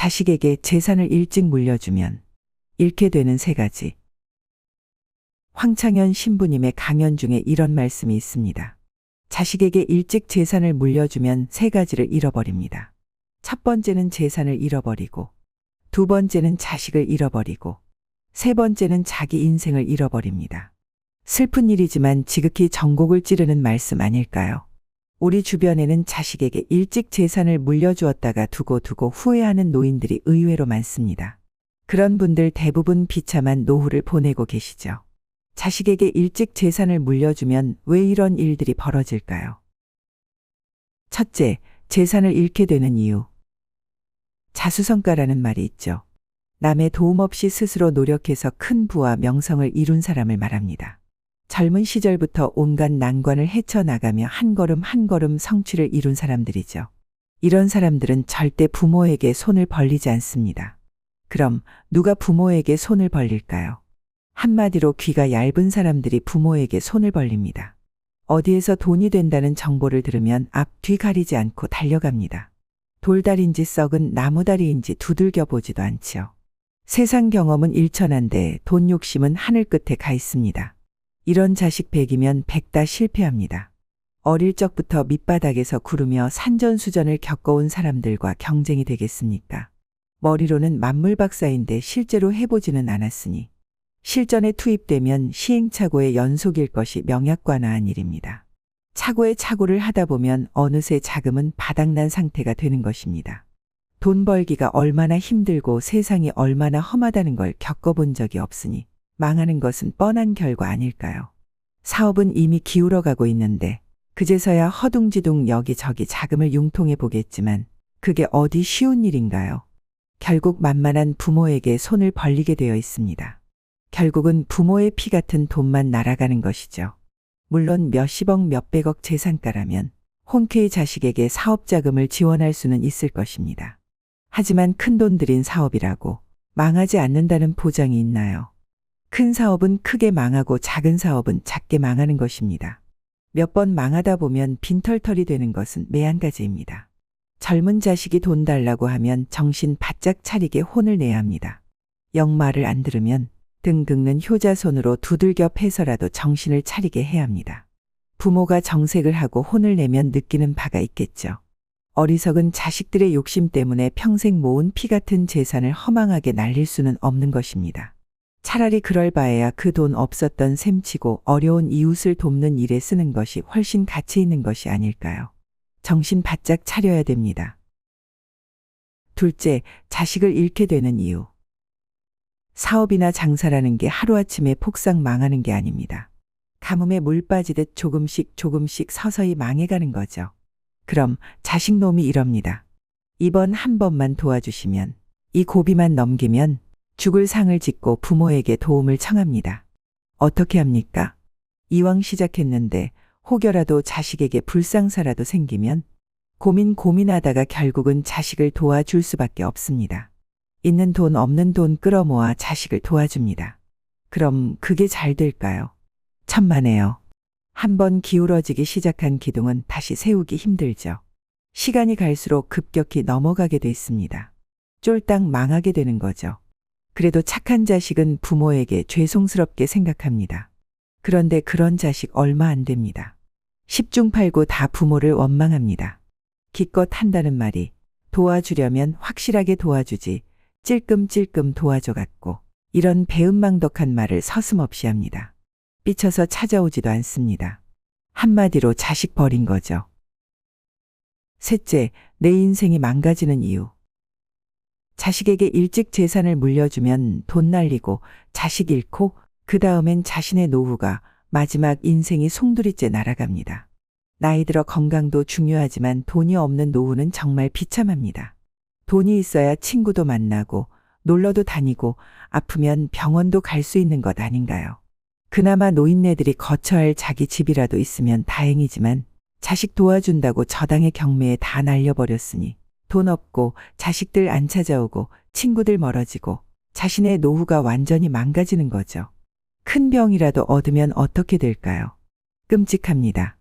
자식에게 재산을 일찍 물려주면 잃게 되는 세 가지. 황창현 신부님의 강연 중에 이런 말씀이 있습니다. 자식에게 일찍 재산을 물려주면 세 가지를 잃어버립니다. 첫 번째는 재산을 잃어버리고, 두 번째는 자식을 잃어버리고, 세 번째는 자기 인생을 잃어버립니다. 슬픈 일이지만 지극히 전곡을 찌르는 말씀 아닐까요? 우리 주변에는 자식에게 일찍 재산을 물려주었다가 두고 후회하는 노인들이 의외로 많습니다. 그런 분들 대부분 비참한 노후를 보내고 계시죠. 자식에게 일찍 재산을 물려주면 왜 이런 일들이 벌어질까요? 첫째, 재산을 잃게 되는 이유. 자수성가라는 말이 있죠. 남의 도움 없이 스스로 노력해서 큰 부와 명성을 이룬 사람을 말합니다. 젊은 시절부터 온갖 난관을 헤쳐나가며 한 걸음 한 걸음 성취를 이룬 사람들이죠. 이런 사람들은 절대 부모에게 손을 벌리지 않습니다. 그럼 누가 부모에게 손을 벌릴까요? 한마디로 귀가 얇은 사람들이 부모에게 손을 벌립니다. 어디에서 돈이 된다는 정보를 들으면 앞, 뒤 가리지 않고 달려갑니다. 돌다리인지 썩은 나무다리인지 두들겨 보지도 않지요. 세상 경험은 일천한데 돈 욕심은 하늘 끝에 가 있습니다. 이런 자식 100이면 100다 실패합니다. 어릴 적부터 밑바닥에서 구르며 산전수전을 겪어온 사람들과 경쟁이 되겠습니까? 머리로는 만물박사인데 실제로 해보지는 않았으니 실전에 투입되면 시행착오의 연속일 것이 명약관화한 일입니다. 착오에 착오를 하다 보면 어느새 자금은 바닥난 상태가 되는 것입니다. 돈 벌기가 얼마나 힘들고 세상이 얼마나 험하다는 걸 겪어본 적이 없으니 망하는 것은 뻔한 결과 아닐까요? 사업은 이미 기울어가고 있는데 그제서야 허둥지둥 여기저기 자금을 융통해 보겠지만 그게 어디 쉬운 일인가요? 결국 만만한 부모에게 손을 벌리게 되어 있습니다. 결국은 부모의 피 같은 돈만 날아가는 것이죠. 물론 몇십억 몇백억 재산가라면 혼쾌히 자식에게 사업자금을 지원할 수는 있을 것입니다. 하지만 큰돈 들인 사업이라고 망하지 않는다는 보장이 있나요? 큰 사업은 크게 망하고 작은 사업은 작게 망하는 것입니다. 몇 번 망하다 보면 빈털털이 되는 것은 매한가지입니다. 젊은 자식이 돈 달라고 하면 정신 바짝 차리게 혼을 내야 합니다. 영 말을 안 들으면 등 긁는 효자손으로 두들겨 패서라도 정신을 차리게 해야 합니다. 부모가 정색을 하고 혼을 내면 느끼는 바가 있겠죠. 어리석은 자식들의 욕심 때문에 평생 모은 피 같은 재산을 허망하게 날릴 수는 없는 것입니다. 차라리 그럴 바에야 그 돈 없었던 셈치고 어려운 이웃을 돕는 일에 쓰는 것이 훨씬 가치 있는 것이 아닐까요? 정신 바짝 차려야 됩니다. 둘째, 자식을 잃게 되는 이유. 사업이나 장사라는 게 하루아침에 폭삭 망하는 게 아닙니다. 가뭄에 물 빠지듯 조금씩 서서히 망해가는 거죠. 그럼 자식놈이 이럽니다. 이번 한 번만 도와주시면, 이 고비만 넘기면 죽을 상을 짓고 부모에게 도움을 청합니다. 어떻게 합니까? 이왕 시작했는데 혹여라도 자식에게 불상사라도 생기면 고민하다가 결국은 자식을 도와줄 수밖에 없습니다. 있는 돈 없는 돈 끌어모아 자식을 도와줍니다. 그럼 그게 잘 될까요? 천만에요. 한번 기울어지기 시작한 기둥은 다시 세우기 힘들죠. 시간이 갈수록 급격히 넘어가게 돼 있습니다. 쫄딱 망하게 되는 거죠. 그래도 착한 자식은 부모에게 죄송스럽게 생각합니다. 그런데 그런 자식 얼마 안 됩니다. 10중 8구 다 부모를 원망합니다. 기껏 한다는 말이 도와주려면 확실하게 도와주지 찔끔찔끔 도와줘갖고 이런 배은망덕한 말을 서슴없이 합니다. 삐쳐서 찾아오지도 않습니다. 한마디로 자식 버린 거죠. 셋째, 내 인생이 망가지는 이유. 자식에게 일찍 재산을 물려주면 돈 날리고 자식 잃고 그 다음엔 자신의 노후가 마지막 인생이 송두리째 날아갑니다. 나이 들어 건강도 중요하지만 돈이 없는 노후는 정말 비참합니다. 돈이 있어야 친구도 만나고 놀러도 다니고 아프면 병원도 갈 수 있는 것 아닌가요? 그나마 노인네들이 거처할 자기 집이라도 있으면 다행이지만 자식 도와준다고 저당의 경매에 다 날려버렸으니 돈 없고 자식들 안 찾아오고 친구들 멀어지고 자신의 노후가 완전히 망가지는 거죠. 큰 병이라도 얻으면 어떻게 될까요? 끔찍합니다.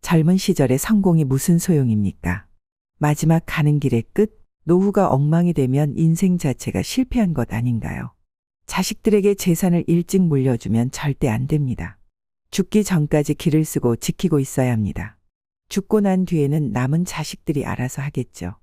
젊은 시절의 성공이 무슨 소용입니까? 마지막 가는 길의 끝, 노후가 엉망이 되면 인생 자체가 실패한 것 아닌가요? 자식들에게 재산을 일찍 물려주면 절대 안 됩니다. 죽기 전까지 기를 쓰고 지키고 있어야 합니다. 죽고 난 뒤에는 남은 자식들이 알아서 하겠죠.